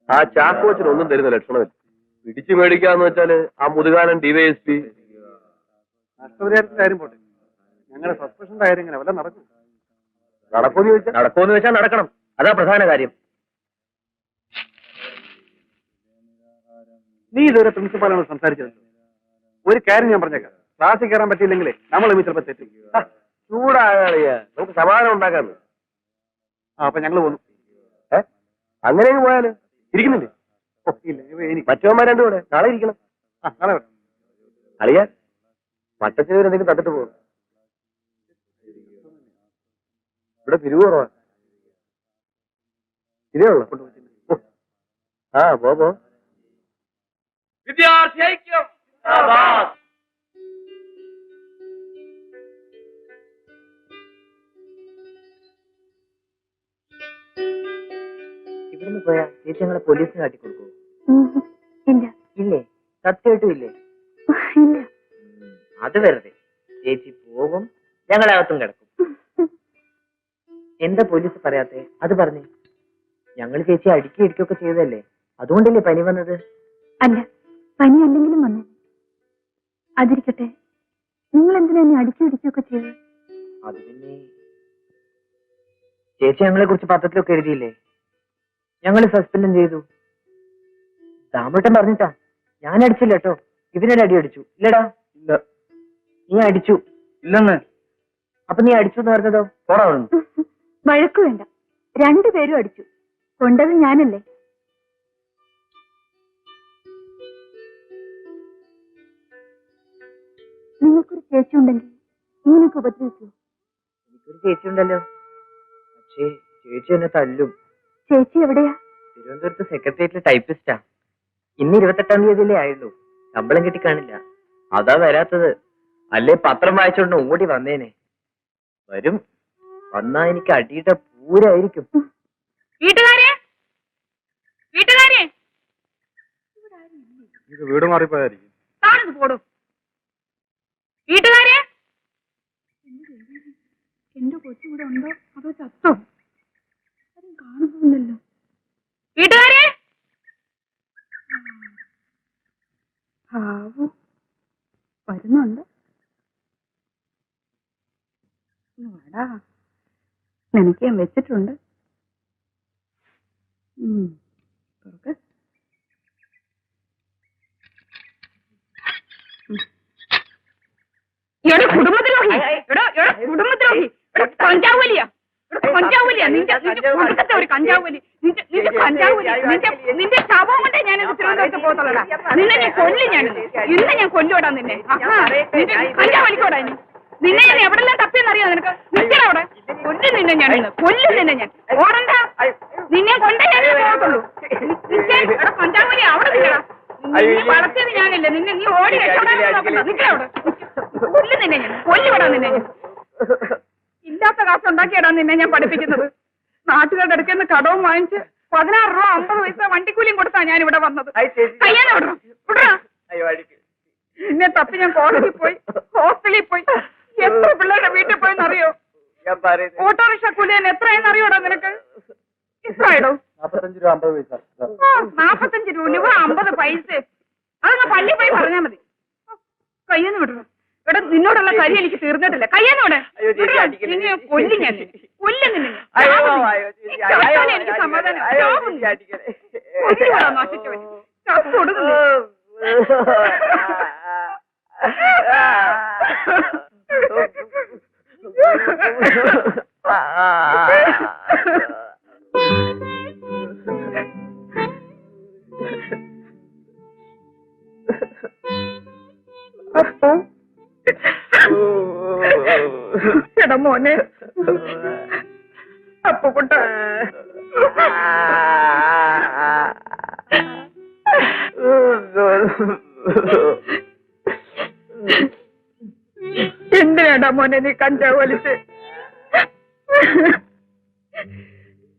ആ ചാക്കോച്ചിന് ഒന്നും തരുന്ന ലക്ഷണമില്ല. പിടിച്ചു മേടിക്കാന്ന് വെച്ചാല് ആ മുതുകാലൻ ഡിവൈഎസ്പി. നഷ്ടപരിഹാരത്തിന്റെ കാര്യം പോട്ടെ, ഞങ്ങളുടെ സസ്പെൻഷന്റെ കാര്യം ഇങ്ങനെ വല്ല നടക്കും? നടക്കുമെന്ന് വെച്ചാൽ നടക്കണം, അതാ പ്രധാന കാര്യം. നീ ഇതുവരെ പ്രിൻസിപ്പാളിനോട് സംസാരിച്ചത്? ഒരു കാര്യം ഞാൻ പറഞ്ഞേക്കാം, ക്ലാസ്സിൽ കയറാൻ പറ്റിയില്ലെങ്കിലേ നമ്മൾ ചിലപ്പോൾ തെറ്റും. ചൂടാകാളിയ, നമുക്ക് സമാധാനം ഉണ്ടാക്കാന്ന്. അപ്പൊ ഞങ്ങൾ പോന്നു. അങ്ങനെ പോയാല് ഇരിക്കുന്നില്ലേ? മറ്റവന്മാർ രണ്ടും കൂടെ നാളെ ഇരിക്കണം. നാളെ അളിയ മട്ടച്ചേരി എന്തെങ്കിലും തന്നിട്ട് പോകും. ഇവിടെ പിരിവ് കുറവാ. ഇതേ ഉള്ളു. ആ പോ. വിദ്യാർത്ഥി ഐക്യം ഇവിടുന്ന് പോയാ ചേച്ചി ഞങ്ങളെ പോലീസിന് കാട്ടിക്കൊടുക്കോ? ഇല്ല. ഇല്ലേ? സത്യമായിട്ടും ഇല്ലേ? ഇല്ല. അത് വെറുതെ. ചേച്ചി പോകും, ഞങ്ങളകത്തും കിടക്കും. എന്താ പോലീസ് പറയാത്തെ? അത് പറഞ്ഞേ. ഞങ്ങൾ ചേച്ചി ഇടിക്കുകയൊക്കെ ചെയ്തതല്ലേ, അതുകൊണ്ടല്ലേ പനി വന്നത്? അല്ല, പനി അല്ലെങ്കിലും വന്നേ. അതിരിക്കട്ടെ, നിങ്ങൾ എന്തിനാ എന്നെ ഇടിക്കുകയൊക്കെ ചെയ്തത്? അത് പിന്നെ ചേച്ചി ഞങ്ങളെ കുറിച്ച് പത്രത്തിലൊക്കെ എഴുതിയില്ലേ, ഞങ്ങൾ സസ്പെൻഡ് ചെയ്തു. ദാമോട്ടൻ പറഞ്ഞിട്ടാ. ഞാൻ അടിച്ചില്ല കേട്ടോ, ഇവനൊരു അടി അടിച്ചു. ഇല്ലടാ? ഇല്ല. നീ അടിച്ചു? ഇല്ലെന്ന്. അപ്പൊ നീ അടിച്ചു എന്ന് പറഞ്ഞതോ? വഴക്കു വേണ്ട, രണ്ടുപേരും അടിച്ചു. കൊണ്ടത് ഞാനല്ലേ. നിങ്ങൾക്കൊരു ചേച്ചി ഉണ്ടെങ്കിൽ ഇങ്ങനെയൊക്കെ ഉപദ്രവിക്കൂ? എനിക്കൊരു ചേച്ചി ഉണ്ടല്ലോ, പക്ഷേ ചേച്ചി എന്നെ തല്ലും. ചേച്ചി എവിടെയാ? തിരുവനന്തപുരത്ത് സെക്രട്ടേറിയറ്റിലെ ടൈപ്പിസ്റ്റാ. ഇന്ന് 28-ാം തീയതിയിലേ ആയുള്ളൂ. ശമ്പളം കിട്ടിക്കാണില്ല, അതാ വരാത്തത്. അല്ലേ പത്രം വായിച്ചോണ്ട് ഓടി വന്നേനെ. വരും, വന്നാ എനിക്ക് അടിയുടെ പൂരായിരിക്കും. വീട് മാറിപ്പോയായിരിക്കും. എന്റെ കൊച്ചുകൂടെ ഉണ്ടോ അതോ ചത്തോ? അതും കാണുന്നില്ലല്ലോ. വരുന്നുണ്ട്. വാടാ, നിനക്ക് ഞാൻ വെച്ചിട്ടുണ്ട്. തുറക്ക്. കുടുംബദ്രോഹി, കുടുംബദ്രോഹി, കഞ്ചാവലിയാ, കഞ്ചാവലിയാ, നിന്റെ ഒരു കഞ്ചാവലി, നിന്റെ ശവം കൊണ്ടേ ഞാനിത് തിരുവനന്തപുരത്ത് പോകത്തുള്ളടാ. നിന്നെ ഞാൻ കൊല്ലും, ഇന്ന് ഞാൻ കൊല്ലുവിടാ നിന്നെ. കഞ്ചാവലിക്കോടാ നിന്നെ ഞാൻ എവിടെല്ലാം തപ്പിയെന്നറിയാം നിനക്ക്? നിൽക്കടാ അവിടെ, കൊല്ലും നിന്നെ ഞാൻ, കൊല്ലും നിന്നെ ഞാൻ. ഓടണ്ട, നിന്നെ കൊണ്ടേ ഞാൻ പോകത്തുള്ളൂ. കഞ്ചാവലി അവിടെ നിൽക്കടാ. നിന്നെ വളർത്തിയത് ഞാനില്ല, നിന്നെ നീ ഓടി രക്ഷപ്പെടാൻ നിൽക്കടാ അവിടെ. കൊല്ലും നിന്നെ ഞാൻ, കൊല്ലുവിടാ നിന്നെ ഞാൻ. ഇല്ലാത്ത കാശ് ഉണ്ടാക്കിയടാ നിന്നെ ഞാൻ പഠിപ്പിക്കുന്നത്. നാട്ടുകാരുടെ അടുക്കുന്ന കടവും വാങ്ങിച്ച് 16 രൂപ 50 പൈസ വണ്ടിക്കൂലിയും കൊടുത്താ ഞാൻ ഇവിടെ വന്നത്. കയ്യാനെ വിടണം, വിടറാ. നിന്നെ തപ്പി ഞാൻ കോളേജിൽ പോയി, ഹോസ്റ്റലിൽ പോയി, എത്ര പിള്ളേരുടെ വീട്ടിൽ പോയെന്നറിയോ? ഓട്ടോറിക്ഷ കൂലി തന്നെ എത്രയെന്ന് അറിയോടാ നിനക്ക്? എത്രയാടോ? 45 രൂപ 50 പൈസ. 45 രൂപ 50 പൈസ. അതങ്ങ് പള്ളി പോയി പറഞ്ഞാ മതി. കയ്യെന്ന് വിടണം. ഇവിടെ നിന്നോടുള്ള കാര്യം എനിക്ക് തീർന്നിട്ടില്ല. കയ്യെന്നോടെ നിന്നെ കൊല്ലും ഞാൻ, കൊല്ലും നിന്നെ. എനിക്ക് സമാധാനം കൊടുക്കുന്നു. എടാ മോനെ, അപ്പുകുട്ട, എന്തിനാടാ മോനെ നീ കഞ്ചാവ് വലിച്ച്?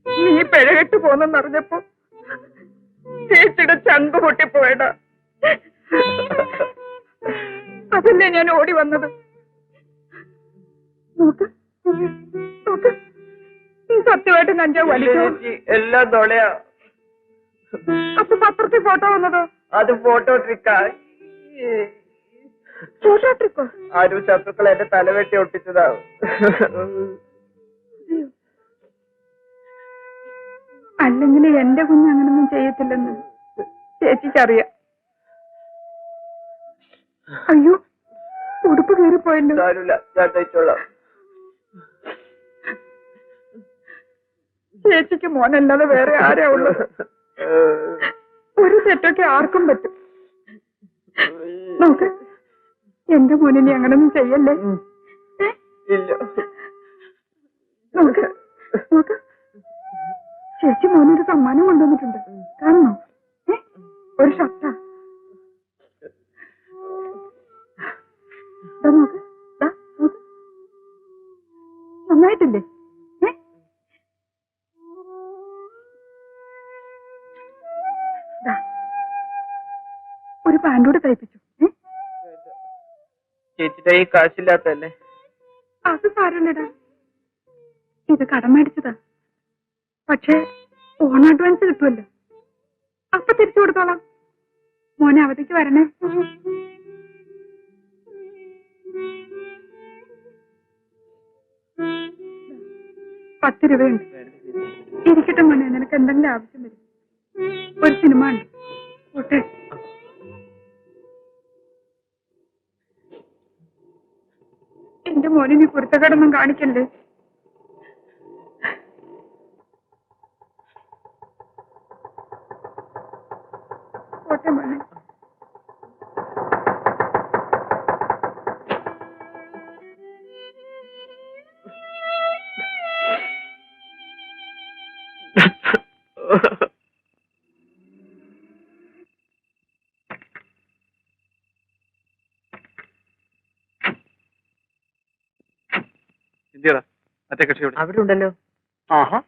നീ പിഴകെട്ട് പോന്നെന്നറിഞ്ഞപ്പോ ചേച്ചിയുടെ ചങ്ക് പൊട്ടിപ്പോയടാ. അതല്ലേ ഞാൻ ഓടി വന്നത്. നോക്ക് നോക്ക്. സത്യമായിട്ട് നഞ്ചോ വലിക്കോ? എല്ലാം തൊളയാ. അപ്പൊ പത്രത്തിൽ ഫോട്ടോ വന്നതോ? അത് ഫോട്ടോ ട്രിക്കാ. ഫോട്ടോ ട്രിക്കോ? ആരും ശത്രുക്കൾ എന്റെ തലവെട്ടി ഒട്ടിച്ചതാവും. അല്ലെങ്കിൽ എന്റെ കുഞ്ഞ് അങ്ങനൊന്നും ചെയ്യത്തില്ലെന്ന് ചേച്ചിക്കറിയാം. അയ്യോ, ഉടുപ്പ് കീറിപ്പോയല്ലോ. സാരമില്ല, ഞാൻ തയ്ച്ചോളാം. ചേച്ചിക്ക് മോനല്ലാതെ വേറെ ആരാ ഉള്ളത്? ഒരു തെറ്റൊക്കെ ആർക്കും പറ്റും. നോക്ക്, എന്റെ മോനിനി അങ്ങനൊന്നും ചെയ്യല്ലേ. ഇല്ല. നോക്ക് നോക്ക്, ചേച്ചി മോനൊരു സമ്മാനം കൊണ്ടുവന്നിട്ടുണ്ട്, കാണണോ? ഒരു ഷർട്ടാ. നോക്ക്, നോക്ക്, നന്നായിട്ടില്ലേ? ഒരു പാൻറ്റൂടെ തയ്പ്പിച്ചു. ചേച്ചിയുടെ ഈ കാശില്ലാത്തല്ലേ? അത് സാരമില്ലടാ, ഇത് കടം മേടിച്ചതാ. പക്ഷേ ഓൺ അഡ്വാൻസ് കിട്ടുമല്ലോ, അപ്പൊ തിരിച്ചു കൊടുത്തോളാം. മോനെ അവധിക്ക് വരണേ. 10 രൂപയുണ്ട്. ഇരിക്കട്ടെ മോനെ, നിനക്ക് എന്തെങ്കിലും ആവശ്യം വരും. ഒരു സിനിമ ഉണ്ട്, ഓട്ടെ. എന്റെ മോനെ നീ കുരുത്തക്കേടൊന്നും കാണിക്കല്ലേ. ഓട്ടെ മോനെ. ഇന്ത്യടാ മറ്റേ കക്ഷിയോട് അവിടെ ഉണ്ടല്ലോ. ആഹാ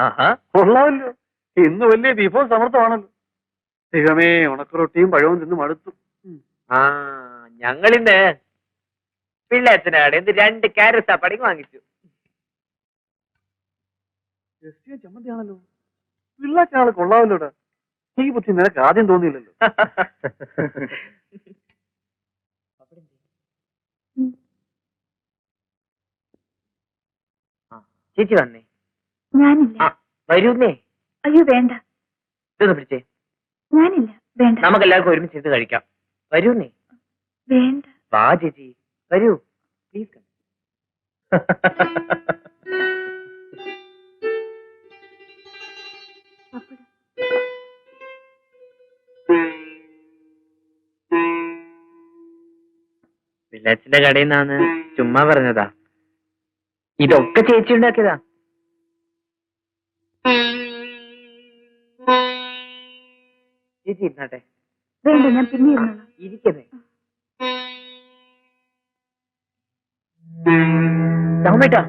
ആഹാ, കൊള്ളാമല്ലോ. ഇന്ന് വലിയ വിഭവ സമർത്ഥമാണല്ലോ. ദൈവമേ, ഉണക്കറൊട്ടിയും പഴവും തിന്ന് മടുത്തു. ആ ഞങ്ങളിന്ന് പിള്ളേച്ചനാട് 2 ക്യാരറ്റ് സാപ്പാടി വാങ്ങിച്ചു. ചമ്മന്തിയാണല്ലോ. പിള്ളേക്കാള് കൊള്ളാമല്ലോടാ. ഈ ബുദ്ധി നിനക്ക് ആദ്യം തോന്നിയില്ലല്ലോ. ചേച്ചി വന്നേ. ഞാനില്ല. വരൂന്നേ. അയ്യോ വേണ്ട. ഇതൊന്ന് പിടിച്ചേ. ഞാനില്ല, വേണ്ട. നമുക്ക് എല്ലാവർക്കും ഒരുമിച്ച് ഇരുന്ന് കഴിക്കാം. വരൂന്നേ. വേണ്ട. വാ ചേച്ചി, വരൂ പ്ലീസ്. പിള്ളേച്ചിന്റെ കടയിൽ നിന്നാണ്, ചുമ്മാ പറഞ്ഞതാ. ഇതൊക്കെ ചേച്ചി ഉണ്ടാക്കിയതാ. ചേച്ചി ഇരുന്നാട്ടെ. വേണ്ട, ഞാൻ പിന്നെ ഇരുന്നോളാം. ഇരിക്കുന്നേ. രാമേട്ടാ,